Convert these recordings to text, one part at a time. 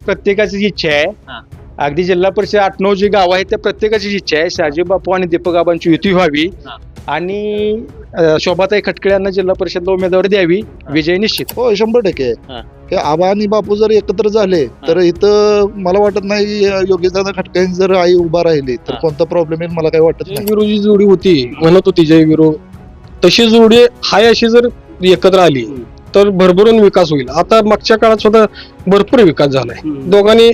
प्रत्येकाची इच्छा आहे. अगदी जिल्हा परिषद 8-9 जी गाव आहेत त्या प्रत्येकाची इच्छा आहे शहाजी बापू आणि दीपक आबांची युती व्हावी आणि शोभाताई खटके यांना जिल्हा परिषदला उमेदवारी द्यावी. विजय निश्चित. हो 100% की आबा आणि बापू जर एकत्र झाले तर इथं मला वाटत नाही योगेशदादा खटके जर आई उभा राहिली तर कोणता प्रॉब्लेम येईल मला काही वाटत नाही. जयवीरोची जोडी होती म्हणत होती जयवीरो, तशी जोडी हाय अशी जर एकत्र आली तर भरभरून विकास होईल. आता मागच्या काळात सुद्धा भरपूर विकास झालाय. दोघांनी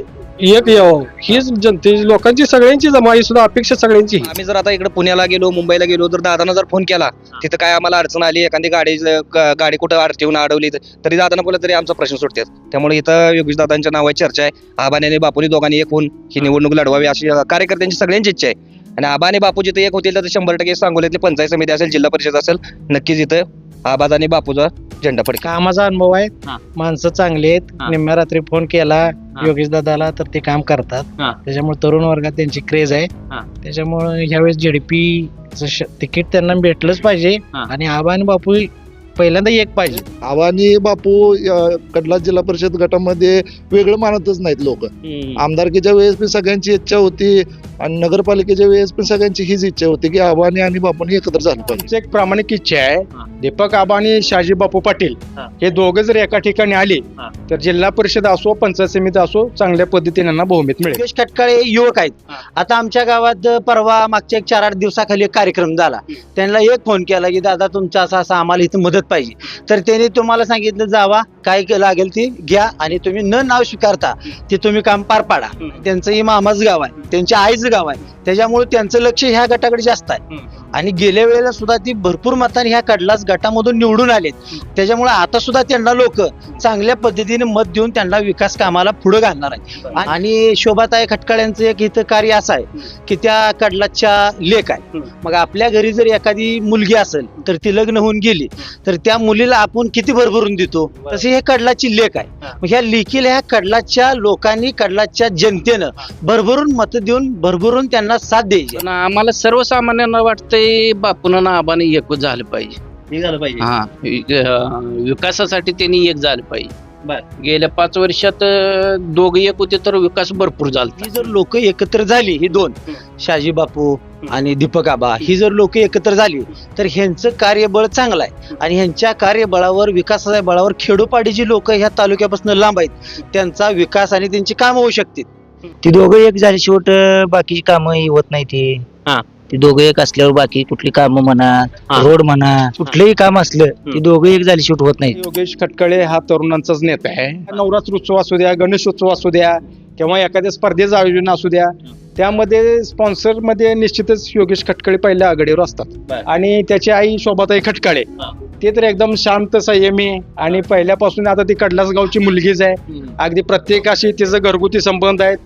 एक यावं हीच जनतेची लोकांची सगळ्यांची जमाई सुद्धा अपेक्षा सगळ्यांची. आम्ही जर आता इकडे पुण्याला गेलो मुंबईला गेलो तर दादांना जर फोन केला तिथं काय आम्हाला अडचण आली एखादी गाडी कुठं ठेवून अडवली तरी दादांना बोललं तरी आमचा प्रश्न सुटतात. त्यामुळे इथं योगेश दादांच्या नावाची चर्चा आहे. आबाने आणि बापूनी दोघांनी एक होऊन ही निवडणूक लढवावी अशी कार्यकर्त्यांची सगळ्यांची इच्छा आहे. आणि आबा आणि बापू जिथे एक होतील तर 100% सांगोलीतली पंचायत समिती असेल जिल्हा परिषद असेल नक्कीच इथं आबाज आणि बापूचा झेंडा पडेल. कामाचा अनुभव आहे. माणसं चांगली आहेत. निम्म्या रात्री फोन केला योगेश दादाला तर ते काम करतात. त्याच्यामुळे तरुण वर्गात त्यांची क्रेज आहे. त्याच्यामुळे ह्यावेळेस जेडीपी तिकीट त्यांना भेटलंच पाहिजे आणि आबा आणि बापू पहिल्यांदा एक पाहिजे. आबा आणि बापू कडला जिल्हा परिषद गटामध्ये वेगळं मानतच नाहीत लोक. आमदारकीच्या वेळेस पण सगळ्यांची इच्छा होती आणि नगरपालिकेच्या वेळेस पण सगळ्यांची हीच इच्छा होती की आबानी आणि बापूनी एकत्र झालं पाहिजे. एक प्रामाणिक इच्छा आहे. दीपक आबा आणि शहाजी बापू पाटील हे दोघे जर एका ठिकाणी आले तर जिल्हा परिषद असो पंचायत समिती असो चांगल्या पद्धतीने यांना बहुमत मिळेल. योगेश खटकाळे युवक आहेत. आता आमच्या गावात परवा मागच्या 4-8 दिवसाखाली एक कार्यक्रम झाला. त्यांना एक फोन केला की दादा तुमचा असं आम्हाला इथं मदत पाहिजे. तर त्यांनी तुम्हाला सांगितलं जावा काय लागेल ती घ्या आणि तुम्ही न नाव स्वीकारता ते तुम्ही काम पार पाडा. त्यांचंही मामाच गाव आहे, त्यांच्या आईच गाव आहे. त्याच्यामुळे त्यांचं लक्ष ह्या गटाकडे जास्त आहे आणि गेल्या वेळेला सुद्धा ती भरपूर मतांनी ह्या कडलाच गटामधून निवडून आलेत. त्याच्यामुळे आता सुद्धा त्यांना लोक चांगल्या पद्धतीने मत देऊन त्यांना विकास कामाला पुढे घालणार आहे. आणि शोभाताई खटकाळ्यांचं एक इथं कार्य असं आहे की त्या कडलाच्या लेक आहे. मग आपल्या घरी जर एखादी मुलगी असेल तर ती लग्न होऊन गेली तर त्या मुलीला आपण किती भरभरून देतो तसे हे कडलाची लेक आहे. मग ह्या लेकीला ह्या कडलाच्या लोकांनी कडलाच्या जनतेनं भरभरून मत देऊन भरभरून त्यांना साथ द्यायची. पण आम्हाला सर्वसामान्यांना वाटतंय बापून आणि आबाने एक झालं पाहिजे. हा विकासासाठी त्यांनी एक झालं पाहिजे. गेल्या 5 वर्षात दोघे एक होते तर विकास भरपूर झाला. ही जर लोक एकत्र झाली ही दोन शहाजी बापू आणि दीपक आबा ही जर लोक एकत्र झाली तर ह्यांचं कार्यबळ चांगलं आहे आणि ह्यांच्या कार्यबळावर विकासाच्या बळावर खेडोपाडीची लोक ह्या तालुक्यापासून लांब आहेत त्यांचा विकास आणि त्यांची कामं होऊ शकतील. ती दोघं एक झाली शेवट बाकीची कामं होत नाही. ती दोघं एक असल्यावर बाकी कुठली कामं म्हणा रोड म्हणा कुठलंही काम असलं ती दोघं एक झाली शेवट होत नाही. योगेश खटकाळे हा तरुणांचाच नेता आहे. नवरात्र उत्सव असू द्या गणेशोत्सव असू द्या किंवा एखाद्या स्पर्धेचं आयोजन असू द्या त्यामध्ये स्पॉन्सर मध्ये निश्चितच योगेश खटकाळे पहिल्या आघाडीवर असतात. आणि त्याची आई शोभाताई खटकाळे ते तर एकदम शांत संयमी आणि पहिल्यापासून आता ती कडलास गावची मुलगीच आहे. अगदी प्रत्येकाशी तिचं घरगुती संबंध आहेत.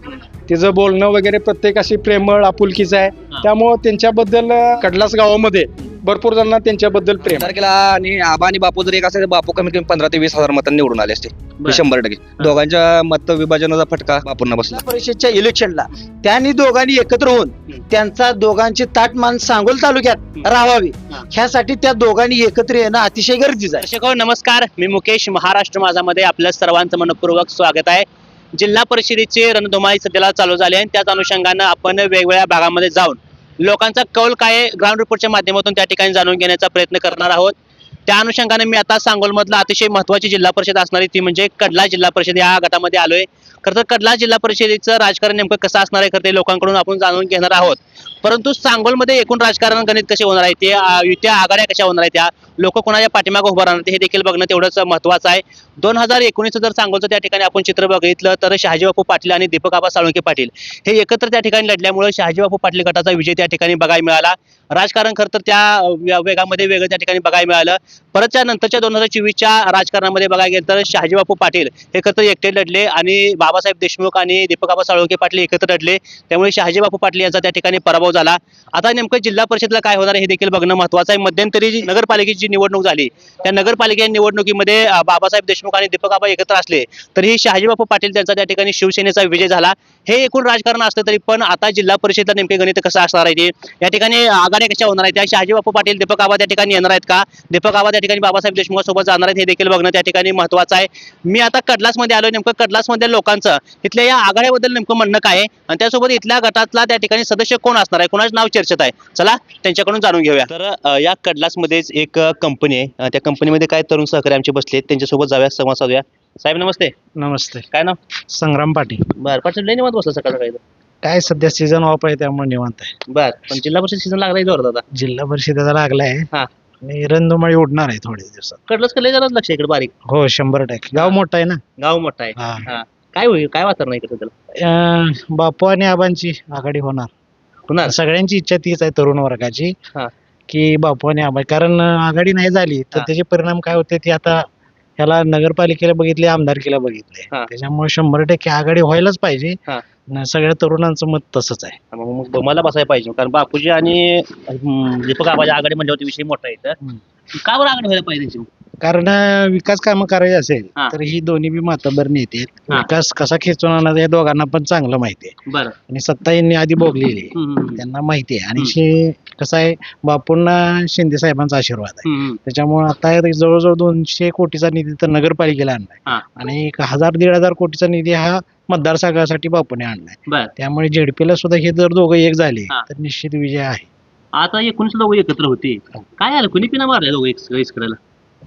तिचं बोलणं वगैरे प्रत्येकाशी प्रेमळ आपुलकीच आहे. त्यामुळं त्यांच्याबद्दल कडलास गावामध्ये भरपूर जणांना त्यांच्याबद्दल प्रेम. तारखेला आणि आबा आणि बापू जर एक असेल बापू कमीत कमी 15 ते 20 हजार मतांनी निवडून आले असते. 100% दोघांच्या मत विभाजनाचा फटका बापूंना बसला. परिषदच्या इलेक्शनला त्यांनी दोघांनी एकत्र होऊन त्यांचा दोघांची ताटमान सांगोल तालुक्यात राहावी ह्यासाठी त्या दोघांनी एकत्र येणं अतिशय गरजेचं आहे. दर्शक नमस्कार, मी मुकेश. महाराष्ट्र माझामध्ये आपल्या सर्वांचं मनपूर्वक स्वागत आहे. जिल्हा परिषदेचे रणधुमाळी सध्याला चालू झाले आणि त्याच अनुषंगानं आपण वेगवेगळ्या भागामध्ये जाऊन लोकांचा कौल काय ग्राउंड रिपोर्टच्या माध्यमातून त्या ठिकाणी जाणून घेण्याचा प्रयत्न करणार आहोत. त्या अनुषंगाने मी आता सांगोलमधला अतिशय महत्त्वाची जिल्हा परिषद असणारी ती म्हणजे कडला जिल्हा परिषद या गटामध्ये आलोय. खरं तर कडला जिल्हा परिषदेचं राजकारण नेमकं कसं असणार आहे खरं ते लोकांकडून आपण जाणून घेणार आहोत. परंतु सांगोलमध्ये एकूण राजकारण गणित कसे होणार आहे ते युत्या आघाड्या कशा होणार आहेत त्या लोक कोणाच्या पाठीमागे उभं राहणार हे देखील बघणं तेवढंच महत्त्वाचं आहे. 2019 जर सांगोलचं त्या ठिकाणी आपण चित्र बघितलं तर शहाजी बापू पाटील आणि दीपक आबा साळुंखे पाटील हे एकत्र त्या ठिकाणी लढल्यामुळे शहाजी बापू पाटील गटाचा विजय त्या ठिकाणी बघायला मिळाला. राजकारण खरं तर त्या वेगामध्ये वेगळं त्या ठिकाणी बघायला मिळालं. परतच्या नंतरच्या 2024च्या राजकारणामध्ये बघायला गेलं तर शहाजी बापू पाटील हे खरं तर एकटे लढले आणि बाबासाहेब देशमुख आणि दीपक आबा साळुंखे पाटील एकत्र लढले. त्यामुळे शहाजी बापू पाटील यांचा त्या ठिकाणी पराभव झाला. आता नेमकं जिल्हा परिषदला काय होणार हे देखील बघणं महत्त्वाचं आहे. मध्यंतरी जी नगरपालिकेची निवडणूक झाली त्या नगरपालिकेच्या निवडणुकीमध्ये बाबासाहेब देशमुख देशमुख आणि दीपक आबा एकत्र असले तरी शहाजीबापू पाटील त्यांचा त्या ठिकाणी शिवसेनेचा विजय झाला. हे एकूण राजकारण असलं तरी पण आता जिल्हा परिषदला नेमके गणित कसं असणार आहे ते, या ठिकाणी आघाड्या कशा होणार आहेत, त्या शहाजीबापू पाटील दीपक आबा त्या ठिकाणी येणार आहेत का, दीपक आबा त्या ठिकाणी बाबासाहेब देशमुखांसोबत जाणार आहेत, हे देखील बघणं त्या ठिकाणी महत्त्वाचं आहे. मी आता कडलासमध्ये आलो. नेमकं कडलासमध्ये लोकांचं इथल्या या आघाड्याबद्दल नेमकं म्हणणं काय आहे आणि त्यासोबत इथल्या गटातला त्या ठिकाणी सदस्य कोण असणार आहे, कोणाचं नाव चर्चेत आहे, चला त्यांच्याकडून जाणून घेऊया. तर या कडलासमध्येच एक कंपनी आहे, त्या कंपनीमध्ये काय तरुण सहकारी आमचे बसले, त्यांच्यासोबत जाऊया, संवाद साधूया. साहेब नमस्ते. नमस्ते. काय नाव? संग्राम पाटील. बर पाटील लय निवांत बसला सकाळ सकाळी. काय सध्या सीझन ऑफ आहे त्यामुळे निवांत आहे. बर पण जिल्हा परिषद सीझन लागलाय जोरात आता. जिल्हा परिषदेचा लागलाय हा. आणि रणधुमाळी उडणार आहे थोड्या दिवसात. कडलंच कडलं जरा लक्ष इकडे बारीक. हो 100%. गाव मोठं आहे ना. गाव मोठा आहे. हा. हा. काय होईल, काय वातावरण आहे इकडे त्याला? बापू आणि आबांची आघाडी होणार. पुन्हा सगळ्यांची इच्छा तीच आहे तरुण वर्गाची हा. की बापू आणि आबा, कारण आघाडी नाही झाली तर हा. त्याचे परिणाम काय होते ते आता ह्याला नगरपालिकेला बघितले, आमदारकीला बघितले. हा. त्याच्यामुळे 100% आघाडी व्हायलाच पाहिजे. हा. सगळ्या तरुणांचं मत तसंच आहे. मग मला बसायला पाहिजे, कारण बापूजी आणि दीपक आबाच्या आघाडी म्हणजे विषय मोठा आहे. तर का बरं आघाडी व्हायला पाहिजे त्यांची? कारण विकास कामं करायची असेल हा. तर ही दोन्ही बी मातबर नेते आहेत. हा. विकास कसा खेचून आणणार या दोघांना पण चांगलं माहिती आहे बरं. आणि सत्ता यांनी आधी भोगलेली आहे. त्यांना माहिती आहे. आणि कसं आहे, बापूंना शिंदे साहेबांचा आशीर्वाद आहे. त्याच्यामुळे आता जवळजवळ 200 कोटीचा निधी तर नगरपालिकेला आणलाय हा. आणि 1000-1500 कोटीचा निधी हा मतदारसंघासाठी बापूने आणलाय. बर. त्यामुळे जेडपीला सुद्धा हे जर दोघं एक झाले हा. तर निश्चित विजय आहे. आता 19 लोक एकत्र होते, काय आलं कुणी पिना मारले लोक करायला?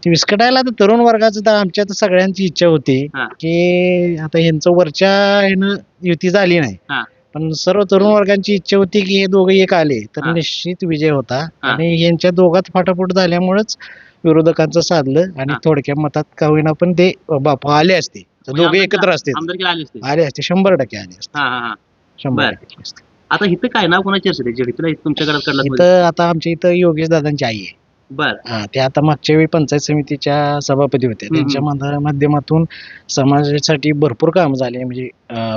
ते विस्कटायला तर तरुण वर्गाचं तर आमच्या तर सगळ्यांची इच्छा होती हा. की आता ह्यांचं वरच्या ह्यानं युती झाली नाही, हा. पण सर्व तरुण वर्गांची इच्छा होती की हे दोघे एक आले तर हा. निश्चित विजय होता. हा. आणि यांच्या दोघात फाटाफूट झाल्यामुळेच विरोधकांचं साधलं आणि हा. थोडक्या मतात का होईना पण ते बापू आले असते तर दोघे एकत्र असते, आमदारकीला आले असते. आले असते 100% आले असते. हा हा हा. 100% असते. आता इथं काय नाव कोणाची चर्चा आहे झेडपीला तुमच्याकडे कडला? इथं आता आमच्या इथं योगेश दादांची आई आहे. बर. हा, ते आता मागच्या वेळी पंचायत समितीच्या सभापती होते. त्यांच्या माध्यमातून समाजासाठी भरपूर काम झाले. म्हणजे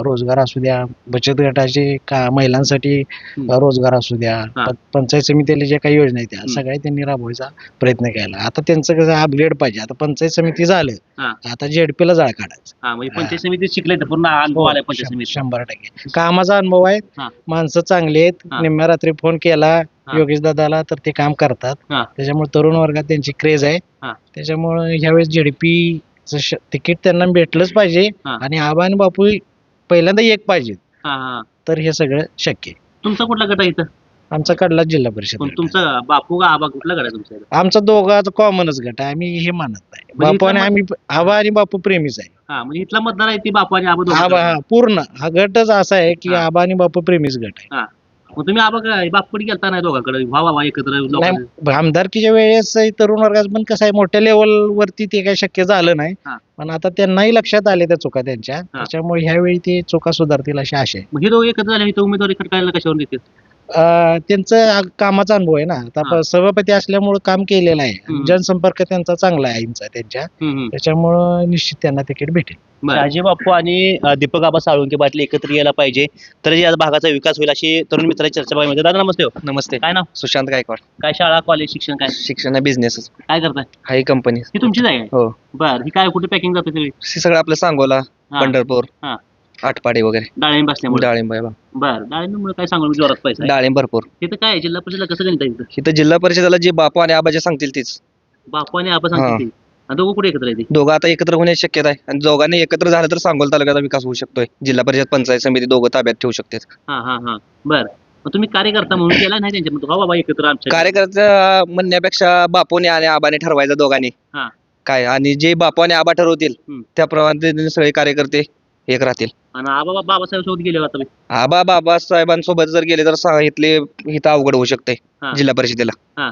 रोजगार असू द्या, बचत गटाचे महिलांसाठी रोजगार असू द्या, हा. पंचायत समितीला ज्या काही योजना आहेत त्या सगळ्या त्यांनी राबवायचा प्रयत्न केला. आता त्यांचं कसं अपग्रेड पाहिजे. आता पंचायत समिती झालं, हा. आता जेडपीला जाळ काढायचं. हा म्हणजे पंचायत समितीत शिकले तर पूर्ण अनुभव आलाय पंचायत समितीत. 100% कामाचा अनुभव आहे. हा. माणसं चांगली आहेत. हा. निम्म्या रात्री फोन केला हा. योगेश दादाला तर ते काम करतात. हा. त्याच्यामुळे तरुण वर्गात त्यांची क्रेज आहे. हा. त्याच्यामुळे ह्यावेळेस जेडपी तिकीट त्यांना भेटलंच पाहिजे. हा. आणि आबा आणि बापू पहिल्यांदा एक पाहिजे हा हा. तर हे सगळं शक्य आहे. तुमचा कुठला गट आहे इथं? आमचा कडला जिल्हा परिषद पण गट आहे. तुमचा बापू का आबा कुठला गट आहे तुमचा इथं? आमचा दोघांचा कॉमनच गट आहे. आम्ही हे मानत नाही. म्हणजे बापू आणि इथला आम्ही आबा आणि बापू प्रेमीच आहे. हा म्हणजे इथला मतदार आहे ती बापू आणि आबा दोघं. आबा हा पूर्ण हा गटच असा आहे की हा. आबा आणि बापू प्रेमीच गट आहे. हा. मग तुम्ही आबा काय बापूकडे गेलता नाही दोघांकडे व्हा बाबा एकत्र लोकांना? नाही, आमदारकीच्या वेळेस तरुण वर्गाचं पण कसं आहे, मोठ्या लेवल वरती ते काही शक्य झालं नाही. हा. पण आता त्यांनाही लक्षात आले त्या चुका त्यांच्या. त्याच्यामुळे ह्यावेळी ते चुका सुधारतील अशी आशा आहे. मग हे दोघं एकत्र झाले इथं उमेदवारी खटकायला कशावर देतील? त्यांचं कामाचा अनुभव आहे ना. आता सभापती असल्यामुळे काम केलेलं आहे. हम्म. जनसंपर्क त्यांचा चांगला आहे आईंचा त्यांच्या. त्याच्यामुळं निश्चित त्यांना तिकीट भेटेल. शहाजी बापू आणि दीपक आबा साळुंके पाटील एकत्र यायला पाहिजे तर या भागाचा विकास होईल अशी तरुण मित्राची चर्चा बघायला. दादा नमस्ते. नमस्ते. काय नाव? सुशांत गायकवाड. काय शाळा कॉलेज शिक्षण काय शिक्षण बिझनेस काय करताय? हाही कंपनी. ही तुमचीच आहे? हो. बर. ही काय कुठे पॅकिंग जाते सगळी? सगळं आपलं सांगोला, हा. पंढरपूर, हा. आटपाडी वगैरे. डाळिंब असल्यामुळे? डाळिंब बर. डाळिंबमुळे काय सांगू जोरात पैसा आहे. डाळिंब भरपूर. इथं काय आहे? जिल्हा परिषदला कसं गणित आहे इथं? इथं जिल्हा परिषदेला जे बापू आणि आबा जे सांगतील तीच. बापू आणि आबा सांगतील ते. आणि दोघं कुठे एकत्र येते? दोघं आता एकत्र होण्याची शक्यता आहे आणि दोघांनी एकत्र झालं तर सांगोल तालुक्याचा विकास होऊ शकतोय. जिल्हा परिषद पंचायत समिती दोघं ताब्यात ठेवू शकतात. हा हा हा. बर. मग तुम्ही कार्यकर्ता म्हणून केला नाही त्यांच्या? हो बाबा एकत्र आमच्या. कार्यकर्त्या म्हणण्यापेक्षा बापूने आणि आबाने ठरवायचं दोघांनी हा. काय, आणि जे बापू आणि आबा ठरवतील त्याप्रमाणे सगळे कार्यकर्ते एक राहतील. आणि आबा बाबासाहेब सोबत गेले आता? आबा बाबासाहेबांसोबत जर गेले तर इथं अवघड होऊ शकते हा. जिल्हा परिषदेला. हा.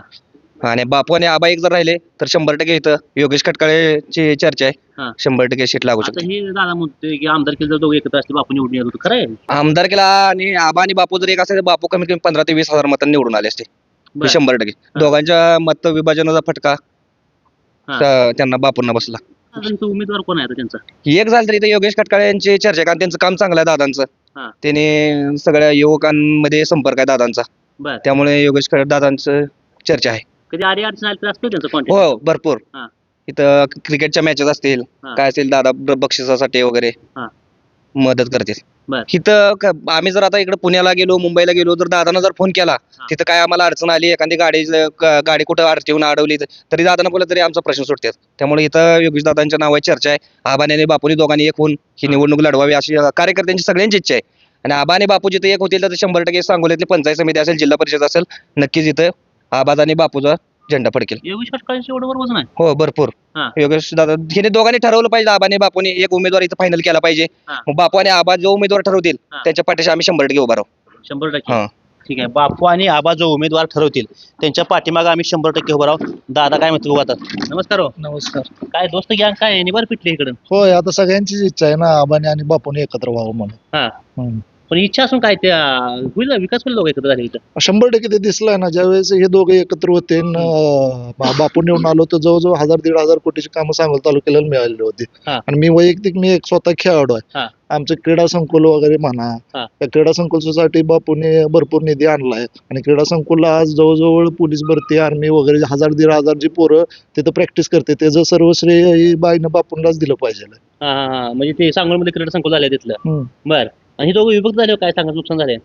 आणि बापू आणि आबा एक जर राहिले तर 100% इथं योगेश खटकाळेची चर्चा आहे. हा. 100% सीट लागू आता शकते. हे दादा म्हणतोय की आमदार केलं जर दोघं एकत्र असले बापू निवडून येत होतं, खरं आहे? आमदारकीला आणि आबा आणि बापू जर एक असेल तर बापू कमीत कमी 15 ते 20 हजार मतांनी निवडून आले असते. बर. 100% हा. दोघांच्या मत विभाजनाचा फटका हा. त्यांना बापूंना बसला. आता इथं उमेदवार कोण आहे आता त्यांचा? एक झालं तर इथं योगेश खटकाळे यांची चर्चा आहे, कारण त्यांचं काम चांगलं आहे दादांचं. हा. त्याने सगळ्या युवकांमध्ये संपर्क आहे दादांचा. बर. त्यामुळे योगेश दादांचं चर्चा आहे. कधी आडी अडचण आली तर असते त्यांचं कॉन्टॅक्ट? हो भरपूर. हा. इथं क्रिकेटच्या मॅचेस असतील हा. काय असेल दादा बक्षिसासाठी वगैरे हा. मदत करते बर. इथं आम्ही जर आता इकडे पुण्याला गेलो मुंबईला गेलो तर दादानं जर फोन केला तिथं काय आम्हाला अडचण आली एखादी गाडी कुठं ठेवून अडवली तरी दादानं बोललं तरी आमचा प्रश्न सुटतात त्यामुळे इथं योगेश दादांच्या नावाची चर्चा आहे आबाने आणि बापूनी दोघांनी एक होऊन ही निवडणूक लढवावी अशी कार्यकर्त्यांची सगळ्यांची इच्छा आहे आणि आबा आणि बापू जिथे एक होतील तर 100% सांगोल्यातली पंचायत समिती असेल जिल्हा परिषद असेल नक्कीच इथं आबाद आणि बापूचा झेंडा फडकेल योगेश खटकाळेंचं एवढं वजन आहे हो भरपूर हा. योगेश दादा हिने दोघांनी ठरवलं पाहिजे आबाने बापूने एक उमेदवार इथं फायनल केला पाहिजे हा. मग बापू आणि आबा जो उमेदवार ठरवतील हा. त्यांच्या पाठीशी आम्ही 100% उभा राहू 100%. हा. ठीक आहे बापू आणि आबा जो उमेदवार ठरवतील त्यांच्या पाठीमागे आम्ही 100% उभं राहू. दादा काय म्हणतो बघू आता. नमस्कार हो. नमस्कार. काय दोस्त गॅंग काय निवार पिटले इकडं होय आता सगळ्यांचीच इच्छा आहे ना आबाने आणि बापूने एकत्र व्हावं म्हणून. हा हम्म. पण इच्छा असून काय त्या होईल ना, विकास होईल दोघं एकत्र झाले इथं 100% ते दिसलंय ना ज्यावेळेस हे दोघे एकत्र होते बापू निवडून आलो तर जवळजवळ 1,000-1,500 कोटीची कामं सांगोला तालुक्याला मिळालेली होती हा. आणि मी एक स्वतः खेळाडू आहे हा. आमचं क्रीडा संकुल वगैरे म्हणा हा. त्या क्रीडा संकुलसाठी बापूने भरपूर निधी आणलाय आणि क्रीडा संकुलला आज जवळजवळ पोलीस भरती आर्मी वगैरे 1,000-1,500 जी पोरं तिथं प्रॅक्टिस करते त्याचं सर्व श्रेय ही बाईनं बापूंलाच दिलं पाहिजे. हा हा हा म्हणजे ते सांगोलमध्ये क्रीडा संकुल झाले तिथलं हम्म. बर आणि हे दोघं विभक्त झाले काय सांगा नुकसान झाले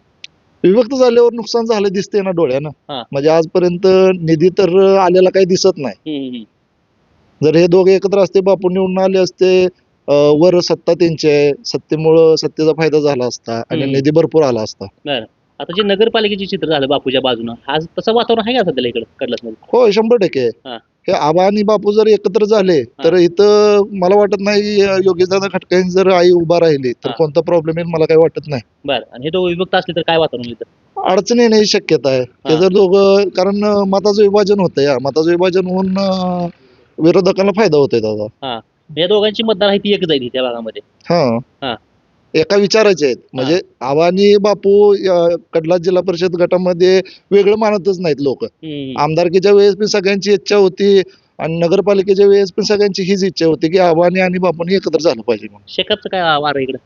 विभक्त झाल्यावर नुकसान झालं दिसते ना डोळ्यानं हा. म्हणजे आजपर्यंत निधी तर आलेला काही दिसत नाही. जर हे दोघे एकत्र असते बापू निवडून आले असते वर सत्ता त्यांची आहे सत्तेमुळं सत्तेचा फायदा झाला असता आणि हम्म. निधी भरपूर आला असता. आता जे नगरपालिकेचे चित्र झालं बापूच्या बाजूनं आज तसं वातावरण आहे का सध्याला इकडे कडलासमध्ये होय 100%. हा. हे आबा आणि बापू जर एकत्र झाले तर इथं मला वाटत नाही योगेशदादा खटके जर आई उभा राहिली तर हा. कोणता प्रॉब्लेम येईल मला काही वाटत नाही. बर आणि हे दोघं विभक्त असले तर काय वातावरण इथं अडचण येण्याची शक्यता आहे ते जर दोघं कारण मताचं विभाजन होतं या मताचं विभाजन होऊन विरोधकांना फायदा होतोय दादा. या दोघांची मतदार आहे ती एक जाईल त्या भागामध्ये हा. हा एका विचाराचे आहेत म्हणजे आबा आणि बापू कडला जिल्हा परिषद गटामध्ये वेगळं मानतच नाहीत लोक. आमदारकीच्या वेळेस पण सगळ्यांची इच्छा होती आणि नगरपालिकेच्या वेळेस पण सगळ्यांची हीच इच्छा होती की आबानी आणि बापूनी एकत्र झालं पाहिजे म्हणून. शेकापचं काय वार इकडे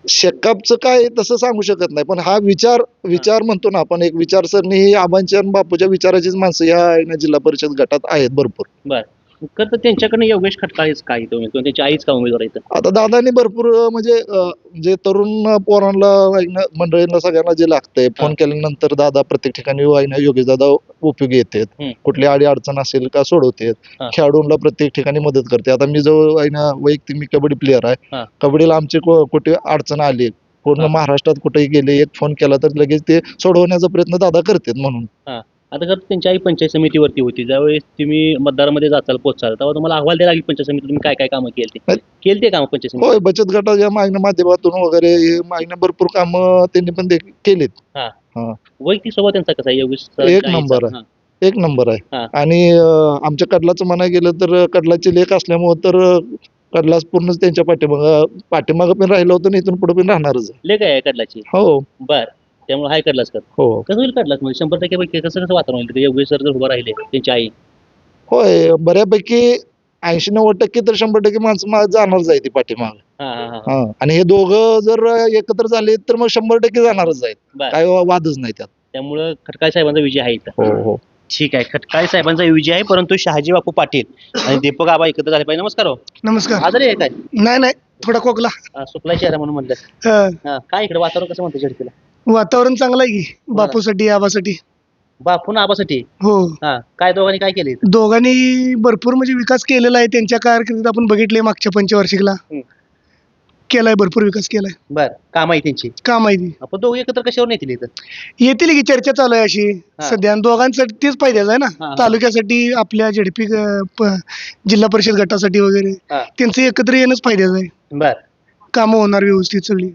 शेकापचं काय तसं सांगू शकत नाही पण हा विचार म्हणतो ना आपण एक विचारसरणी ही आबांच्या आणि बापूच्या विचाराचीच माणसं या जिल्हा परिषद गटात आहेत भरपूर. बर तर त्यांच्याकडनं योगेश खटकाळीच काय इथं उमेदवार त्यांची आईच का उमेदवार इथं आता दादानी भरपूर म्हणजे जे तरुण पोरांना मंडळींना सगळ्यांना जे लागतंय फोन केल्यानंतर दादा प्रत्येक ठिकाणी योगेश दादा उपयोगी येतात. कुठली अडी अडचण असेल का सोडवतात खेळाडूंना प्रत्येक ठिकाणी मदत करते. आता मी जो वैयक्तिक मी कबड्डी प्लेअर आहे कबड्डीला आमची कुठे अडचण आली पूर्ण महाराष्ट्रात कुठेही गेले एक फोन केला तर लगेच ते सोडवण्याचा प्रयत्न दादा करतात म्हणून. आता जर त्यांची आई पंचायत समितीवरती होती ज्यावेळेस तुम्ही मतदारामध्ये जाचाल पोहोचाल तेव्हा तुम्हाला अहवाल द्यायला लागली पंचायत समिती तुम्ही काय काय कामं केली काम पंचायत समिती होय बचत गटाच्या माध्यमातून वगैरे मागण्या भरपूर कामं त्यांनी पण केलीत. वैयक्तिक स्वभाव त्यांचा कसा आहे योगेश एक नंबर आहे. एक नंबर आहे आणि आमच्या कडलाचं म्हणायला गेलं तर कडलाचे लेख असल्यामुळे तर कडलाच पूर्ण त्यांच्या पाठीमागं पण राहिलं होतं आणि इथून पुढे पण राहणारच आहे. लेख आहे कडलाची हो बर त्यामुळे हाय कडलाच कर हो कसं होईल कडलाच म्हणजे 100% पैकी कसं वातावरण होईल योगेश सर जर उभा राहिले त्यांची आई होय बऱ्यापैकी 80-90% तर 100% माणसं जाणारच आहे ती पाठीमाग. आणि हे दोघं जर एकत्र झाले तर मग 100% जाणारच आहेत काय वादच नाही त्यात. त्यामुळं खटकाळे साहेबांचा विजय आहे इथं. हो ठीक आहे खटकाळे साहेबांचा विजय आहे परंतु शहाजी बापू पाटील आणि दीपक आबा एकत्र झाले पाहिजे. नमस्कार हो. नमस्कार. आजारी आहे काय नाही थोडा खोकला सुकला चेहरा म्हणून म्हणलं काय इकडे वातावरण कसं म्हणतं झडकीला वातावरण चांगलं आहे की बापूसाठी आबासाठी बापून आबासाठी हो. काय दोघांनी काय केले दोघांनी भरपूर म्हणजे विकास केलेला आहे त्यांच्या कारकिर्दीत आपण बघितले मागच्या पंचवार्षिकला केलाय भरपूर विकास केलाय. बर काम आहे त्यांची काम आहे ती आपण दोघे एकत्र कशावर येतील इथं येतील की चर्चा चालू आहे अशी सध्या दोघांसाठी तेच फायद्याचं आहे ना तालुक्यासाठी आपल्या झेडपी जिल्हा परिषद गटासाठी वगैरे त्यांचं एकत्र येणंच फायद्याचं आहे. बर कामं होणार व्यवस्थित सगळी.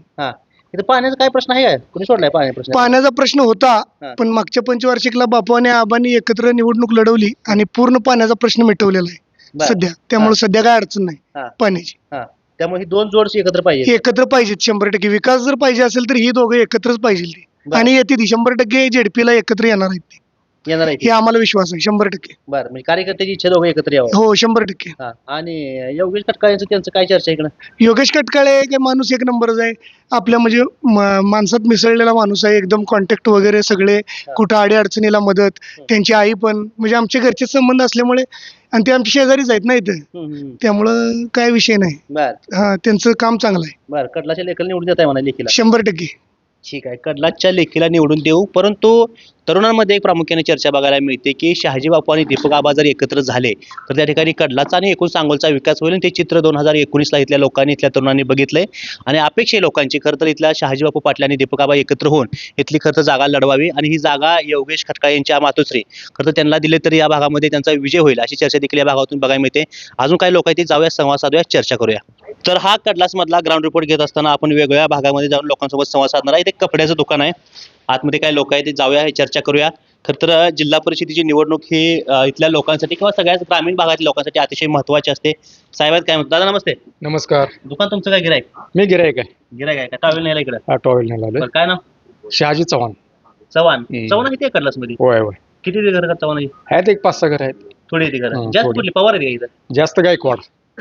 इथं पाण्याचा काय प्रश्न आहे कोणी सोडलाय प्रश्न पाण्याचा प्रश्न होता पण मागच्या पंचवार्षिकला बापू आणि आबांनी एकत्र निवडणूक लढवली आणि पूर्ण पाण्याचा प्रश्न मिटवलेला आहे सध्या त्यामुळे सध्या काय अडचण नाही पाण्याची. त्यामुळे ही दोन जोड एकत्र पाहिजे एकत्र पाहिजेत 100%. विकास जर पाहिजे असेल तर ही दोघं एकत्रच पाहिजे आणि येते ती 100% झेडपीला एकत्र येणार आहेत. येणार आहे हे आम्हाला विश्वास आहे 100%. बरं, म्हणजे कार्यकर्त्याची इच्छा दोघं एकत्र यावं. हो 100%. हा. आणि योगेश खटकाळ्यांचं त्यांचं काय चर्चा आहे इकडं? योगेश कटकाळे काय माणूस एक नंबरच आहे. आपल्या म्हणजे माणसात मिसळलेला माणूस आहे. एकदम कॉन्टॅक्ट वगैरे सगळे, कुठं अडी अडचणीला मदत. त्यांची आई पण म्हणजे आमच्या घरचे संबंध असल्यामुळे, आणि ते आमच्या शेजारीच आहेत ना इथं, त्यामुळं काय विषय नाही. बर हा, त्यांचं काम चांगलं आहे बर कडलाच्या लेखीला निवडून देत आहे म्हणा लेखीला. 100%. ठीक आहे, कडलाच्या लेखीला निवडून देऊ. परंतु तरुणांमध्ये एक प्रामुख्याने चर्चा बघायला मिळते की शहाजी बापू आणि दीपक आबा जर एकत्र झाले तर त्या ठिकाणी कडलाचा आणि एकूण सांगोलचा विकास होईल. आणि ते चित्र 2019ला इथल्या लोकांनी, इथल्या तरुणांनी बघितलंय. आणि अपेक्षा आहे लोकांची खरं तर इथल्या शहाजी बापू पाटील आणि दीपक आबा एकत्र होऊन इथली खरं तर जागा लढवावी. आणि ही जागा योगेश खटकाळे यांच्या मातोश्री खरं तर त्यांना दिले तर या भागामध्ये त्यांचा विजय होईल अशी चर्चा देखील या भागातून बघायला मिळते. अजून काही लोक आहेत ते जाऊया, संवाद साधूया, चर्चा करूया. तर हा कडलास मधला ग्राउंड रिपोर्ट घेत असताना आपण वेगवेगळ्या भागामध्ये जाऊन लोकांसोबत संवाद साधणार आहे. इथे कपड्याचं दुकान आहे, आतमध्ये काही लोक आहेत ते जाऊया, हे चर्चा करूया. खरं तर जिल्हा परिषदेची निवडणूक ही इथल्या लोकांसाठी किंवा सगळ्याच ग्रामीण भागातील लोकांसाठी अतिशय महत्त्वाची असते. साहेब काय म्हणतात? दादा नमस्ते. नमस्कार. दुकान तुमचं काय गिरायक? मी गिरायक आहे. गिरायक आहे का? टॉवेल नेला इकडे? हा, टॉवेल नेला आलोय. काय नाव? शहाजी चव्हाण. चव्हाण. चव्हाण किती आहे कडलास मध्ये? होय होय. किती घर चव्हाण? आहेत एक 5-6 घर आहेत. थोडी येते घर. हं, जास्त थोडी. कुठली पवार आहे का इथं? जास्त गायकवाड.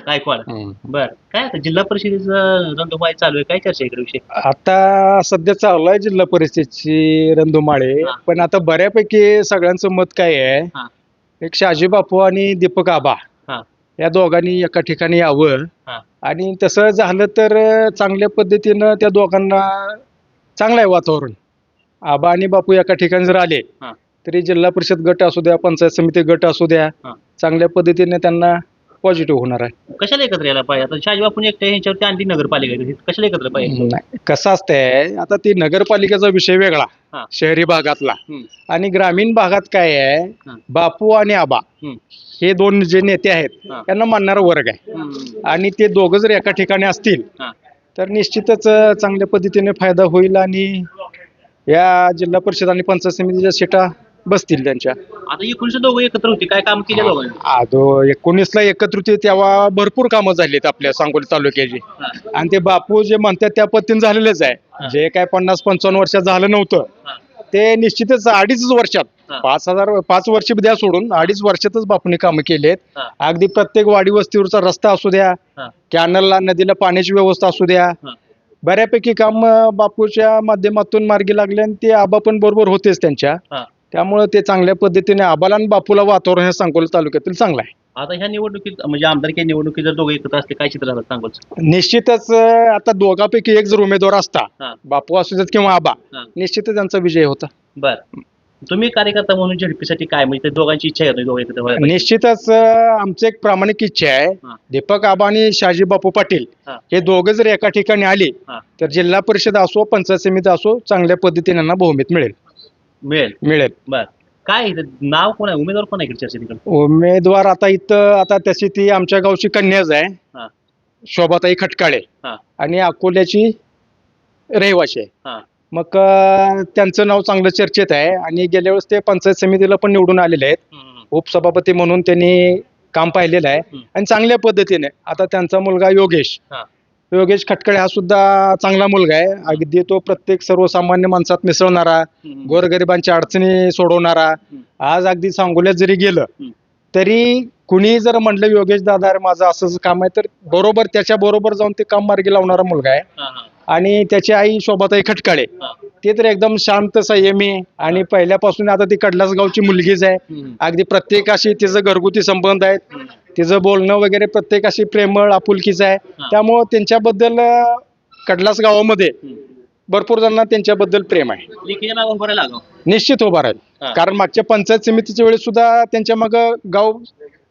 गायकवाड. हं. बर, काय आता जिल्हा परिषदेचं रणधुमाळी चालू आहे, काय चर्चा आहे इकडे विषय? आता सध्या चालू आहे जिल्हा परिषदेची रणधुमाळे. हा. पण आता बऱ्यापैकी सगळ्यांचं मत काय आहे, हा. एक शहाजी बापू आणि दीपक आबा हा. या दोघांनी एका ठिकाणी यावं. हा. आणि तसं झालं तर चांगल्या पद्धतीनं त्या दोघांना चांगलं आहे वातावरण. आबा आणि बापू एका ठिकाणी जर आले हा. तरी जिल्हा परिषद गट असू द्या, पंचायत समिती गट असू द्या, हा. चांगल्या पद्धतीने त्यांना पॉझिटिव्ह होणार आहे. कशाला एकत्र यायला पाहिजे? आता शहाजी बापून एकट्या ह्यांच्यावरती आणली नगरपालिका आहे. कशाला एकत्र पाहिजे? नाही, कसं असतंय, आता ती नगरपालिकेचा विषय वेगळा, हा. शहरी भागातला. हम्म. आणि ग्रामीण भागात काय आहे, हा. बापू आणि आबा हम्म. हे दोन जे नेते आहेत हा. त्यांना मानणारा वर्ग आहे. हम्म. आणि ते दोघं जर एका ठिकाणी असतील हा. तर निश्चितच चांगल्या पद्धतीने फायदा होईल. आणि या जिल्हा परिषद आणि पंचायत समितीच्या सीटा बसतील त्यांच्या. आता 19 दोघं एकत्र होती, काय काम केले दोघांनी? आदो 19ला एकत्र होते तेव्हा भरपूर कामं झालीत आपल्या सांगोली तालुक्याची. हा. आणि ते बापू जे म्हणतात त्या पद्धतीने झालेलेच आहे. जे काय 50-55 वर्षात झालं नव्हतं हा. ते निश्चितच 2.5 वर्षात, हा. 5 वर्ष द्या सोडून 2.5 वर्षातच बापूने कामं केली आहेत. हा. अगदी प्रत्येक वाडी वस्तीवरचा रस्ता असू द्या, हा. कॅनलला नदीला पाण्याची व्यवस्था असू द्या, हा. बऱ्यापैकी काम बापूच्या माध्यमातून मार्गी लागले. आणि ते आबा पण बरोबर होतेच त्यांच्या. हा. त्यामुळे ते चांगल्या पद्धतीने आबाला आणि बापूला वातावरण हे सांगोला तालुक्यातील चांगलं आहे. आता ह्या निवडणुकीत म्हणजे आमदारकी निवडणुकीत जर दोघं एकत्र असले काय चित्र झालं सांगोलचं? निश्चितच आता दोघांपैकी एक जर उमेदवार असता, हा. बापू असू देत किंवा आबा, हा. निश्चितच त्यांचा विजय होता. बर, तुम्ही कार्यकर्ता म्हणून झडपीसाठी काय म्हणजे दोघांची इच्छा आहे दोघं एकत्र व्हायला? निश्चितच आमची एक प्रामाणिक इच्छा आहे, हा. दीपक आबा आणि शहाजी बापू पाटील हा. हे दोघं जर एका ठिकाणी आले हा. तर जिल्हा परिषद असो, पंचायत समिती असो, चांगल्या पद्धतीने यांना बहुमत मिळेल. मिळेल. बर, काय इथं नाव कोण आहे, उमेदवार कोण आहे इकडे चर्चेत? उमेदवार आता इथं आता तशी ती आमच्या गावची कन्याच आहे, हा. शोभाताई खटकाळे. हा. आणि अकोल्याची रहिवाशी आहे. हा. मग त्यांचं नाव चांगलं चर्चेत आहे. आणि गेल्या वेळेस ते पंचायत समितीला पण निवडून आलेले आहेत. हम्म. उपसभापती म्हणून त्यांनी काम पाहिलेलं आहे. हम्म. आणि चांगल्या पद्धतीने आता त्यांचा मुलगा योगेश हा. खटकाळे हा सुद्धा चांगला मुलगा आहे. अगदी तो प्रत्येक सर्वसामान्य माणसात मिसळणारा, हम्म. गोरगरिबांच्या अडचणी सोडवणारा. आज अगदी सांगोल्यात जरी गेलं हम्म. तरी कुणी जर म्हटलं योगेश दादा अरे माझं असं काम आहे, तर बरोबर त्याच्या बरोबर जाऊन ते काम मार्गी लावणारा मुलगा आहे. हा. हा. आणि त्याची आई शोभाताई खटकाळे हा. ते तर एकदम शांत संयमी. आणि पहिल्यापासून आता ती कडलास गावची मुलगीच आहे. हम्म. अगदी प्रत्येकाशी तिचं घरगुती संबंध आहेत, हम्म. तिचं बोलणं वगैरे प्रत्येकाशी प्रेमळ आपुलकीचं आहे. हा. त्यामुळं त्यांच्याबद्दल कडलास गावामध्ये हम्म. भरपूर जणांना त्यांच्याबद्दल प्रेम आहे. लेखीच्या नाव उभं राहिला गाव. निश्चित उभा राहील. हा. कारण मागच्या पंचायत समितीच्या वेळेस सुद्धा त्यांच्या मग गाव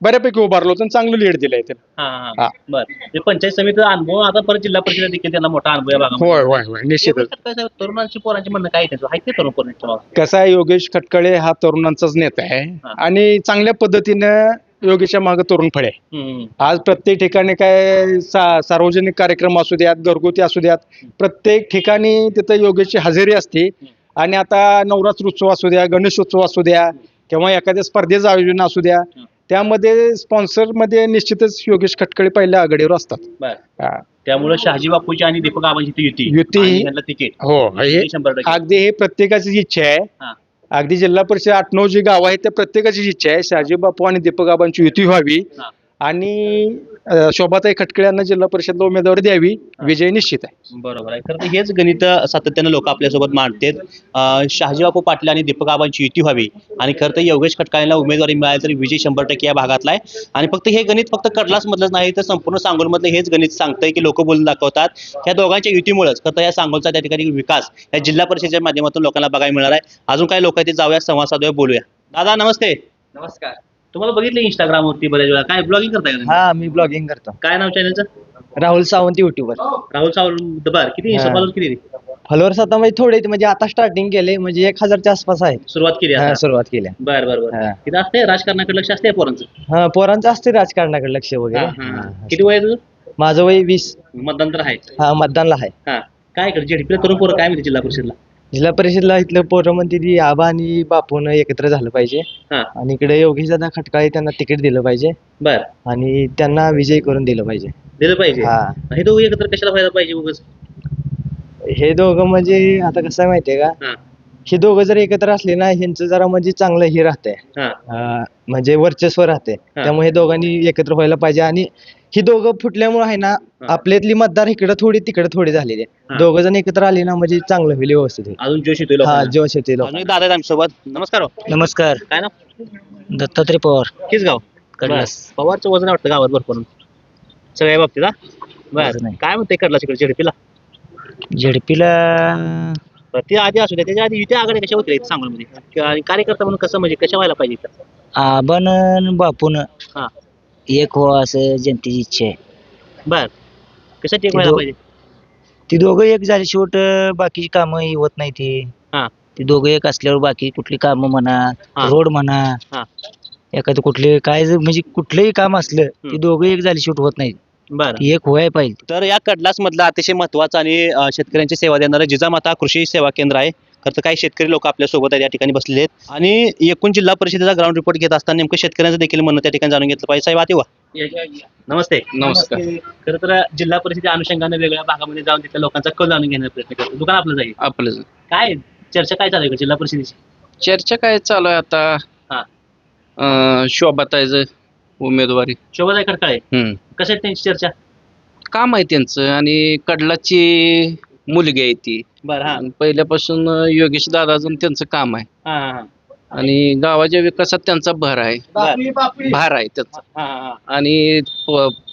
बऱ्यापैकी उभारलं होतं आणि चांगलं लीड दिलंय ते. हा. हा. बर, ते पंचायत समितीचा अनुभव आता परत जिल्हा परिषद देखील त्यांना मोठा अनुभव आहे भागामध्ये. होय होय होय निश्चितच. काय साहेब, तरुणांची पोरांची म्हणणं काय आहे त्यांचं? आहेत ते तरुण पोरांच्या मागं? कसं आहे, योगेश खटकाळे हा तरुणांचाच नेता आहे. हा. आणि चांगल्या पद्धतीनं योगेशच्या मागे तरुण फळे आहे. हम्म. आज प्रत्येक ठिकाणी काय सार्वजनिक कार्यक्रम असू द्यात, घरगुती असू द्यात, प्रत्येक ठिकाणी तिथं योगेशची हजेरी असते. आणि आता नवरात्रोत्सव असू द्या, गणेशोत्सव असू द्या, किंवा एखाद्या स्पर्धेचं आयोजन असू द्या, त्यामध्ये स्पॉन्सर मध्ये निश्चितच योगेश खटकाळे पहिल्या आघाडीवर असतात. बर, हा. त्यामुळे शहाजी बापूची आणि दीपक आबांची ती युती युती आणि ही- त्यांना तिकीट हो हे 100%. अगदी हे प्रत्येकाची इच्छा आहे. हा. अगदी जिल्हा परिषद 8-9 जी गावं आहेत त्या प्रत्येकाची इच्छा आहे शहाजी बापू आणि दीपक आबांची युती व्हावी हा. आणि शोभाताई खटके यांना जिल्हा परिषदला उमेदवारी द्यावी. विजय निश्चित आहे. बरोबर आहे. खरं तर हेच गणित सातत्यानं लोक आपल्यासोबत मांडतात. शहाजीबापू पाटील आणि दीपक आबांची युती व्हावी आणि खरं तर योगेश खटकाळेंना उमेदवारी मिळाली तरी विजय 100% या भागातला आहे. आणि फक्त हे गणित फक्त कडलाच मधलंच नाही तर संपूर्ण सांगोलमधलं हेच गणित सांगतंय की लोक बोलून दाखवतात. ह्या दोघांच्या युतीमुळेच खरं तर या सांगोलचा त्या ठिकाणी विकास या जिल्हा परिषदेच्या माध्यमातून लोकांना बघायला मिळणार आहे. अजून काही लोक आहेत ते जाऊया, संवाद साधूया, बोलूया. दादा नमस्ते. नमस्कार. तुम्हाला बघितलं इंस्टाग्रामवरती बऱ्याच वेळा, काय ब्लॉगिंग करताय का तुम्ही? हा मी ब्लॉगिंग करतो. काय नाव चॅनलचं? राहुल सावंत युट्यूबर. राहुल सावंत. बर किती हा. फॉलोअर्स किती? फॉलोअर्स आता म्हणजे थोडे म्हणजे आता स्टार्टिंग केले म्हणजे 1000च्या आसपास आहे. सुरुवात केली आता? सुरुवात केल्या. बर बर बर. हा. इथं असते राजकारणाकडे लक्ष असते पोरांचं? हा पोरांचं असते राजकारणाकडे लक्ष वगैरे. किती वय आहे तुझं? माझं वय 20. मतदान तर आहे. हा मतदानला आहे. हा. काय कर झेडपीला तरुण पोरं काय म्हणते जिल्हा परिषदला? जिल्हा परिषदला इथलं पोरं म्हणते ती आबा आणि बापून एकत्र झालं पाहिजे हा. आणि इकडे योगेश दादा खटकाळे त्यांना तिकीट दिलं पाहिजे बर. आणि त्यांना विजय करून दिलं पाहिजे. दिलं पाहिजे. हा. हे दोघं एकत्र कशाला व्हायला पाहिजे उगाच? हे दोघं म्हणजे आता कसं आहे माहितीये का, हा. हे दोघं जर एकत्र असले ना ह्यांचं जरा म्हणजे चांगलं हे राहतंय, हा. म्हणजे वर्चस्व राहते. त्यामुळे हे दोघांनी एकत्र व्हायला पाहिजे आणि ही दोघं फुटल्यामुळे आहे ना आपल्यातली मतदार इकडे थोडी तिकडे थोडी झालेली आहे. दोघं जण एकत्र आले ना म्हणजे चांगलं होईल, व्यवस्थित होईल. अजून जोश येतोय हा लोकांना. जोश येते अजून एक दादा आहेत आमच्यासोबत. नमस्कार हो. नमस्कार. काय ना दत्तात्रय पवार. किस गाव? कडलास. बर. पवारचं वजन वाटतं गावात भरपूर सगळ्या बाबतीत. हा बर. वजन आहे. काय म्हणते कडला तिकडे झेडपीला? झेडपीला ते आधी असू द्या, त्याच्या आधी युती आघाडी कशा होतील सांगोलमध्ये आणि कार्यकर्ता म्हणून कसं म्हणजे कशा व्हायला पाहिजे इथं? आबान आणि बापून हा. एक हो असं जनतेची इच्छा आहे. बर. कशासाठी एक ते व्हायला दो- पाहिजे? ती दोघं एक झाली शेवट बाकीची कामं होत नाही ती. हा. ती दोघं एक असल्यावर बाकी कुठली कामं म्हणा, हा. रोड म्हणा, हा. एखादं कुठले काय म्हणजे कुठलंही काम असलं ती दोघं एक झाली शेवट होत नाही. बर. ती एक व्हायला पाहिजे. तर या कडलास मधला अतिशय महत्वाचा आणि शेतकऱ्यांची सेवा देणारं जिजामाता कृषी सेवा केंद्र आहे. खरं तर काही शेतकरी लोक आपल्या सोबत आहेत या ठिकाणी बसलेले आहेत आणि एकूण जिल्हा परिषदेचा ग्राउंड रिपोर्ट घेत असताना नेमकं शेतकऱ्यांचं देखील म्हणणं त्या ठिकाणी जाणून घेतलं पाहिजे. साहेब आते वा. नमस्ते. नमस्कार. खरं तर जिल्हा परिषदेच्या अनुषंगाने वेगळ्या भागामध्ये जाऊन तिथल्या लोकांचा कल जाणून घेण्याचा प्रयत्न करतो. दुकान आपलं जाईल. आपलं काय चर्चा काय चालू आहे जिल्हा परिषदेची? चर्चा काय चालू आहे आता? शोभाताईचं उमेदवारी. शोभाताई खटकाळे कसं आहे त्यांची चर्चा? काम आहे त्यांचं आणि कडलाची मुलगी आहे ती. बरं. हा. आणि पहिल्यापासून योगेश दादाचं त्यांचं काम आहे हा. हा. आणि गावाच्या विकासात त्यांचा भार आहे त्यांचा. हा. हा. आणि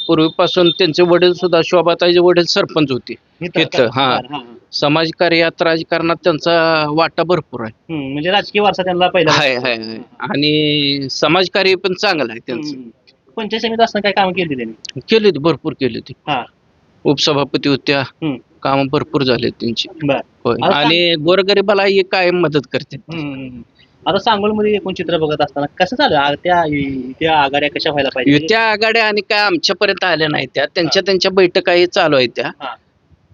पूर्वीपासून त्यांचे वडील सुद्धा शोभाताईचे वडील सरपंच होते इथं. हा. बरं. हा. समाजकार्यात राजकारणात त्यांचा वाटा भरपूर आहे. म्हणजे राजकीय वारसा त्यांना पहिला आहे आणि समाजकार्य पण चांगलं आहे त्यांचं. पंचायत समिती असताना काय काम केली त्यांनी? केली होती, भरपूर केली होती. हा. उपसभापती होत्या, काम भरपूर झाले त्यांची. बर. होय. आता आणि गोरगरिबाला ही कायम मदत करते. आता सांगोलमध्ये एकूण चित्र बघत असताना कसं चालू आहे? त्या आघाड्या कशा व्हायला पाहिजे? युत्या आघाड्या आणि काय आमच्यापर्यंत आल्या नाही त्या, त्यांच्या बैठकाही चालू आहेत त्या. हा.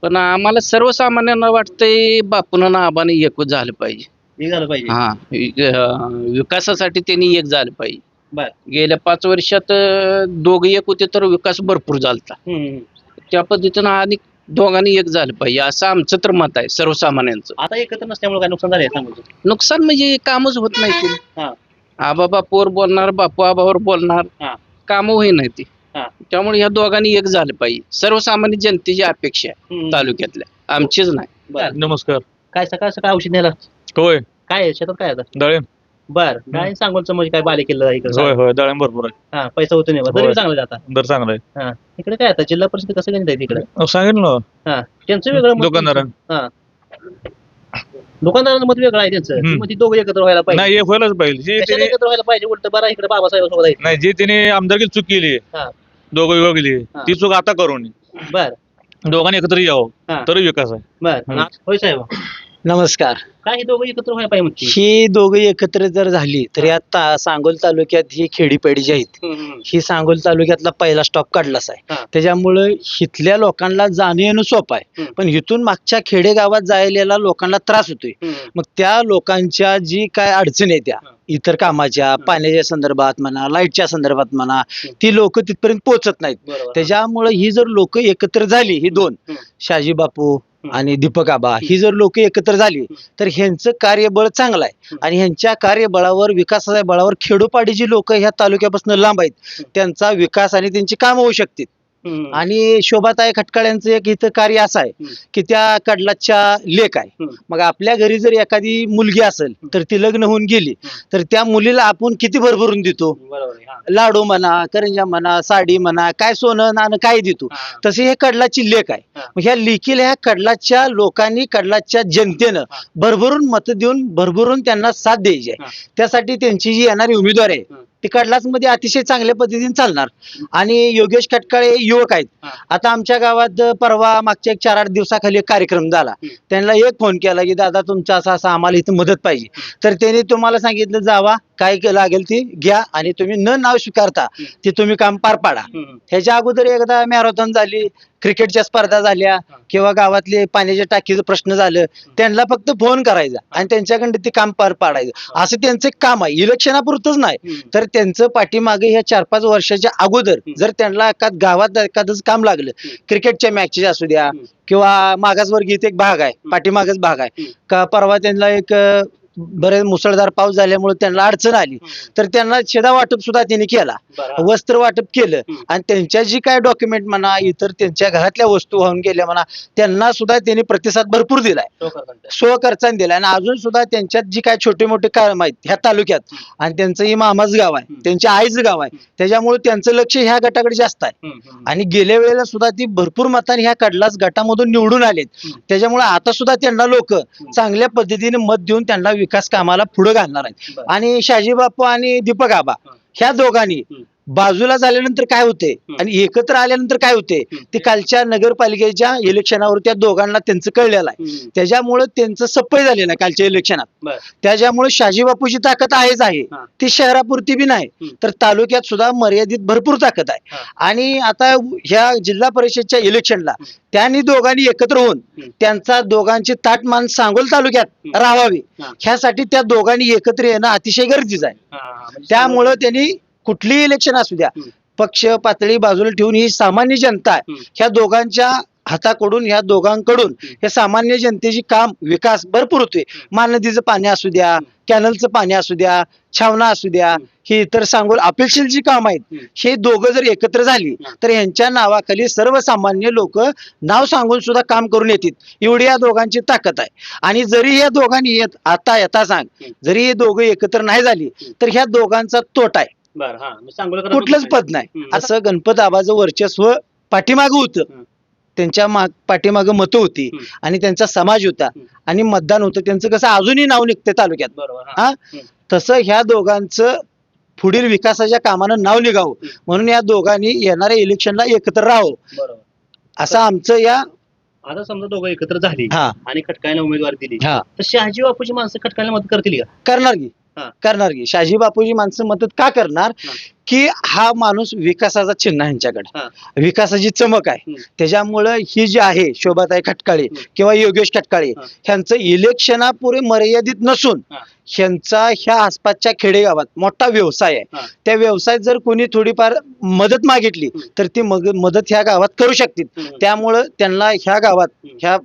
पण आम्हाला सर्वसामान्यांना वाटतंय बापून आबाने एक झालं पाहिजे. हे झालं पाहिजे. हा. विकासासाठी त्यांनी एक झालं पाहिजे. बर. गेल्या 5 वर्षात दोघं एक होते तर विकास भरपूर झालता. त्या पद्धतीनं आणि दोघांनी एक झालं पाहिजे असं आमचं तर मत आहे सर्वसामान्यांचं. आता एकत्र नसल्यामुळे काय नुकसान झालंय सांगोलचं? नुकसान म्हणजे कामच होत नाही ती. हा. आबा बापूवर बोलणार, बापू आबावर बोलणार, हा. कामं होई नाही ती. हा. त्यामुळे या दोघांनी एक झालं पाहिजे. सर्वसामान्य जनतेची अपेक्षा आहे तालुक्यातल्या, आमचीच नाही. बर. नमस्कार. काय सकाळ सकाळ औषध न्यायला होय. काय आहे? शेतात काय आता? डाळिंब. बर. डाळिंब सांगोलचं म्हणजे काय बाले केलं इकडे? होय डाळिंब भरपूर आहे. हा. पैसा होतो नाही तरी होय. चांगलं जाता. दर चांगला आहे. हा. इकडे काय आता जिल्हा परिषद कसं गणित आहे तिकडे? सांगितलं ना हा. त्यांचं वेगळं मत. दुकानदार. हा. दुकानदाराचं मत वेगळं आहे त्यांचं. ती म्हणते दोघं एकत्र व्हायला पाहिजे. नाही, एक व्हायलाच पाहिजे. जी कशाला तिने एकत्र व्हायला पाहिजे? उलट बरं इकडे बाबासाहेब सोबत आहे. नाही, जी तिने आमदारकी चूक केली, हा. दोघं वेगळी हा. ती चूक आता करून बर. दोघांनी एकत्र यावं हा. तर विकास आहे. बर. होय साहेब. नमस्कार. काय हे दोघं एकत्र व्हायला पाहिजे म्हणते? ही दोघं एकत्र जर झाली तर या सांगोल तालुक्यात ही खेडीपेडी जी आहेत ही सांगोल तालुक्यातला पहिला स्टॉप काढलाच आहे. हा. त्याच्यामुळे इथल्या लोकांना जाणं येणं सोपं आहे. पण इथून मागच्या खेडेगावात जायला लोकांना त्रास होतोय. मग त्या लोकांच्या जी काय अडचणी आहेत त्या इतर कामाच्या, पाण्याच्या संदर्भात म्हणा, लाईटच्या संदर्भात म्हणा, ती लोक तिथपर्यंत पोहोचत नाहीत. बरोबर. त्याच्यामुळे ही जर लोक एकत्र झाली, ही दोन, शहाजी बापू आणि दीपक आबा ही जर लोक एकत्र झाली तर ह्यांचं कार्यबळ चांगलं आहे आणि ह्यांच्या कार्यबळावर विकासाच्या बळावर खेडोपाडी जी लोक ह्या तालुक्यापासून लांब आहेत त्यांचा विकास आणि त्यांची कामं होऊ शकतील. आणि शोभाताई खटकाळ्यांचं एक इथं कार्य असं आहे की त्या कडलाच्या लेक आहे. मग आपल्या घरी जर एखादी मुलगी असेल तर ती लग्न होऊन गेली तर त्या मुलीला आपण किती भरभरून देतो, लाडू म्हणा, करंजा म्हणा, साडी म्हणा, काय सोनं नाणं काय देतो. तसे हे कडलाची लेक आहे. मग ह्या लेकीला ह्या कडलाच्या लोकांनी कडलाच्या जनतेनं भरभरून मत देऊन भरभरून त्यांना साथ द्यायची आहे. त्यासाठी त्यांची जी येणारी उमेदवार आहे ती कडलाच मध्ये अतिशय चांगल्या पद्धतीने चालणार. आणि योगेश खटकाळे युवक आहेत. आता आमच्या गावात परवा मागच्या 4-8 दिवसाखाली एक कार्यक्रम झाला. त्यांना एक फोन केला की दादा तुमचा असं आम्हाला इथं मदत पाहिजे. तर त्यांनी तुम्हाला सांगितलं जावा काय लागेल ती घ्या आणि तुम्ही न नाव स्वीकारता ते तुम्ही काम पार पाडा. ह्याच्या अगोदर एकदा मॅरेथॉन झाली, क्रिकेटच्या स्पर्धा झाल्या किंवा गावातले पाण्याच्या टाकीचं प्रश्न झालं, त्यांना फक्त फोन करायचा आणि त्यांच्याकडे ते काम पार पाडायचं असं त्यांचं काम आहे. इलेक्शनापुरतच नाही तर त्यांचं पाठीमागे ह्या 4-5 वर्षाच्या अगोदर जर त्यांना गावात एखादंच काम लागलं, क्रिकेटच्या मॅचेस असू द्या किंवा मागासवर्गीय एक भाग आहे, पाठीमागच भाग आहे का, परवा त्यांना एक बरेच मुसळधार पाऊस झाल्यामुळे त्यांना अडचण आली तर त्यांना शेदा वाटप सुद्धा त्यांनी केला, वस्त्र वाटप केलं आणि त्यांच्या जी काय डॉक्युमेंट म्हणा इतर त्यांच्या घरातल्या वस्तू वाहून गेल्या म्हणा त्यांना सुद्धा त्यांनी प्रतिसाद भरपूर दिलाय, स्वखर्चाने दिलाय. आणि अजून सुद्धा त्यांच्यात जी काय छोटे मोठे काम आहेत ह्या तालुक्यात आणि त्यांचं ही मामाच गाव आहे, त्यांच्या आईचं गाव आहे, त्याच्यामुळे त्यांचं लक्ष ह्या गटाकडे जास्त आहे. आणि गेल्या वेळेला सुद्धा ती भरपूर मतांनी ह्या कडलाच गटामधून निवडून आलेत. त्याच्यामुळे आता सुद्धा त्यांना लोक चांगल्या पद्धतीने मत देऊन त्यांना विकास कामाला पुढे घालणार आहेत. आणि शहाजी बापू आणि दीपक आबा ह्या दोघांनी बाजूला झाल्यानंतर काय होते आणि एकत्र आल्यानंतर काय होते ते कालच्या नगरपालिकेच्या इलेक्शनावर त्या दोघांना त्यांचं कळलेलं आहे. त्याच्यामुळे त्यांचं सप्पय झालेलं आहे कालच्या इलेक्शनात. त्याच्यामुळे शहाजी बापूची ताकद आहेच आहे, ती शहरापुरती बी नाही तर तालुक्यात सुद्धा मर्यादित भरपूर ताकद आहे. आणि आता ह्या जिल्हा परिषदच्या इलेक्शनला त्यांनी दोघांनी एकत्र होऊन त्यांचा दोघांची ताटमान सांगोल तालुक्यात राहावी ह्यासाठी त्या दोघांनी एकत्र येणं अतिशय गरजेचं आहे. त्यामुळं त्यांनी कुठलीही इलेक्शन असू द्या पक्ष पातळी बाजूला ठेवून ही सामान्य जनता ह्या दोघांच्या हाताकडून ह्या दोघांकडून हे सामान्य जनतेची काम विकास भरपूर होते. महानदीचं पाणी असू द्या, कॅनलचं पाणी असू द्या, छावणा असू द्या, ही इतर सांगोल अपेक्षित जी काम आहेत हे दोघं जर एकत्र झाली तर यांच्या नावाखाली सर्वसामान्य लोक नाव सांगून सुद्धा काम करून येतील एवढी या दोघांची ताकद आहे. आणि जरी या दोघांनी आता सांग जरी हे दोघं एकत्र नाही झाली तर ह्या दोघांचा तोटा आहे, कुठलंच पद नाही. असं गणपत आबाचं वर्चस्व पाठीमागं होतं, त्यांच्या पाठीमाग मतं होती आणि त्यांचा समाज होता आणि मतदान होतं त्यांचं. कसं अजूनही नाव निघते तालुक्यात हा तसं ह्या दोघांचं पुढील विकासाच्या कामानं नाव निघावं म्हणून या दोघांनी येणाऱ्या इलेक्शनला एकत्र राहावं असं आमचं या. आता समजा दोघं एकत्र झाली आणि खटकायला उमेदवारी दिली तर शहाजी बापूची माणसं खटकायला मदत करतील का? करणार की शहाजी बापूची माणसं मदत का करणार की हा माणूस विकासाचा चिन्ह आहे ह्यांच्याकडे, विकासाची चमक आहे. त्याच्यामुळं ही जी आहे शोभाताई खटकाळे किंवा योगेश खटकाळे ह्यांचं इलेक्शनापुढे मर्यादित नसून ह्यांचा ह्या आसपासच्या खेडेगावात मोठा व्यवसाय आहे. त्या व्यवसायात जर कोणी थोडीफार मदत मागितली तर ती मदत ह्या गावात करू शकतील. त्यामुळं त्यांना ह्या गावात ह्या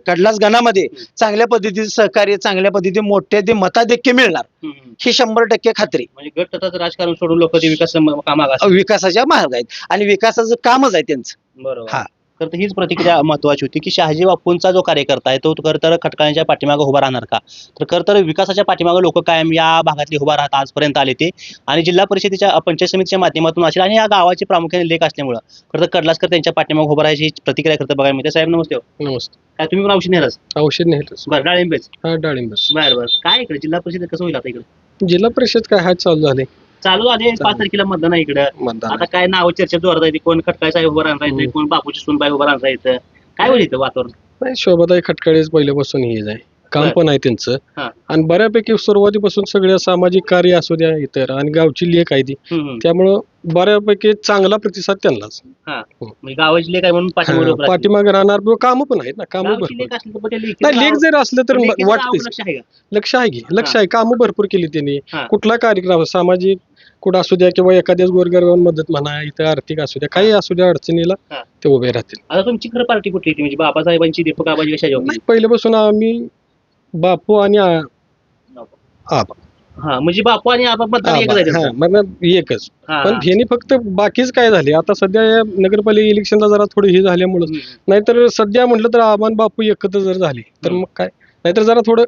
कडलास गणामध्ये चांगल्या पद्धतीचे सहकार्य चांगल्या पद्धतीने मोठे ते मताधिक्य मिळणार ही 100% खात्री. म्हणजे गट राजकारण सोडून लोक विकासाच्या मार्ग आहेत आणि विकासाचं कामच आहे त्यांचं. बरोबर. तर हीच प्रतिक्रिया महत्वाची होती की शहाजी बापूंचा जो कार्यकर्ता आहे तो खरतर खटकाळ्यांच्या पाठीमागे उभा राहणार का, तर खरतर विकासाच्या पाठीमागे लोक कायम या भागातले उभा राहतात आजपर्यंत आले ते. आणि जिल्हा परिषदेच्या पंचायत समितीच्या माध्यमातून असेल आणि या गावाचे प्रामुख्याने लेख असल्यामुळे खरतर कडलासकर त्यांच्या पाठीमागे उभा राहायची प्रतिक्रिया खरतर बघायला मिळते. साहेब नमस्ते. नमस्ते. काय तुम्ही पण औषध नेलच? औषध नेलच. बरं, डाळिंबेच. डाळिंबच. बरं. काय इकडे जिल्हा परिषद कसं होईल आता? इकडे जिल्हा परिषद काय हा चालू झाले 5 तारखेला मतदान आहे इकडं. आता काय नाव चर्चा जोरात आहे, कोण खटकाळ साहेब उभं राहणार आहे, कोण बापूची सुनबाई उभं राहणार आहे, काय होईल इथं वातावरण? नाही, शोभाताई खटकाळेच पहिल्यापासून हेच आहे, काम पण आहे त्यांचं. आणि बऱ्यापैकी सुरुवातीपासून सगळ्या सामाजिक कार्य असू द्या इतर आणि गावची लेख आहे ती त्यामुळं बऱ्यापैकी चांगला प्रतिसाद त्यांनाच. गावाची लेख आहे म्हणून पाठीमागे राहणार काम पण आहेत ना, काम नाही लेख जर असलं तर वाटते लक्ष आहे की लक्ष आहे, काम भरपूर केली त्यांनी. कुठला कार्यक्रम सामाजिक कुठं असू द्या किंवा एखाद्याच गोरगरिबांना मदत म्हणा, इथं आर्थिक असू द्या, काही असू द्या अडचणीला हा. ते उभे राहतील. आता तुमची खरं पार्टी कुठली होती म्हणजे बाबासाहेबांची, दीपक आबाजी कशाची होती? नाही, पहिल्यापासून आम्ही बापू आणि आबा हा म्हणजे बापू आणि आबा मतदान एकच आहे हा, त्यांचं. मग एकच. हा, पण हा. ह्यांनी फक्त बाकीच काय झाले आता सध्या या नगरपालिका इलेक्शनला जरा थोडं हे झाल्यामुळं, हम्म. नाहीतर सध्या म्हटलं तर आबा आणि बापू एकत्र जर झाले तर मग काय, नाहीतर जरा थोडं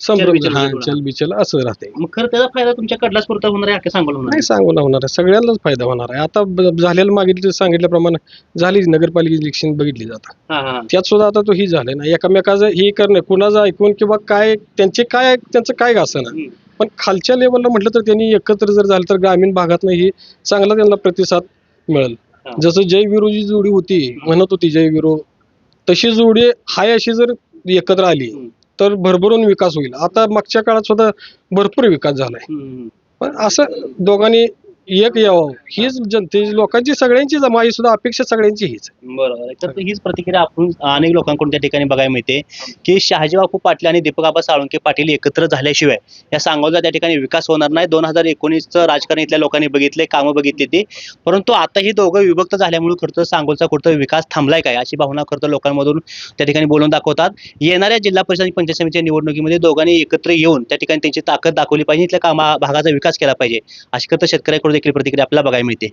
संभ्रम चलबिचल हा होईल थोडा. चलबिचल असं राहते. मग खरं त्याचा फायदा तुमच्या कडलाच पुरता होणार आहे, अख्ख्या सांगोला होणार नाही आहे? सांगून होणार आहे, सगळ्यांनाच फायदा होणार आहे. आता झालेलं मागितलं सांगितल्याप्रमाणे झालीच नगरपालिका इलेक्शन बघितली जातात, हा, हा. त्यात सुद्धा आता तो ही झालं ना, एकमेकाचं हे करणं, कुणाचं ऐकून किंवा काय त्यांचं काय असं ना, हम्म. पण खालच्या लेवलला म्हटलं तर त्यांनी एकत्र जर झालं तर ग्रामीण भागात ही चांगला त्यांना प्रतिसाद मिळेल. हा. जसं जय विरोची जोडी होती, म्हणत होती जय विरो, तशी जोडी हाय अशी जर एकत्र आली हम्म. तर भरभरून विकास होईल. आता मागच्या काळात सुद्धा भरपूर विकास झालाय, हम्म. पण असं दोघांनी एक यावं हीच जनतेची, लोकांची, सगळ्यांची जमाई सुद्धा अपेक्षा सगळ्यांची हीच. बरोबर आहे. तर हीच प्रतिक्रिया आपण अनेक लोकांकडून त्या ठिकाणी बघायला मिळते की शहाजी बापू पाटील आणि दीपक आबा साळुंके पाटील एकत्र झाल्याशिवाय या सांगोला त्या ठिकाणी विकास होणार नाही. 2019चं राजकारण इथल्या लोकांनी बघितले, कामं बघितली ती, परंतु आता ही दोघं विभक्त झाल्यामुळे खरं तर सांगोलचा कुठं विकास थांबलाय काय अशी भावना खरं तर लोकांमधून त्या ठिकाणी बोलून दाखवतात. येणाऱ्या जिल्हा परिषद आणि पंचायत समितीच्या निवडणुकीमध्ये दोघांनी एकत्र येऊन त्या ठिकाणी त्यांची ताकद दाखवली पाहिजे, इथल्या भागाचा विकास केला पाहिजे, अशी खरं तर शेतकऱ्याकडून देखील प्रतिक्रिया आपल्याला बघायला मिळते.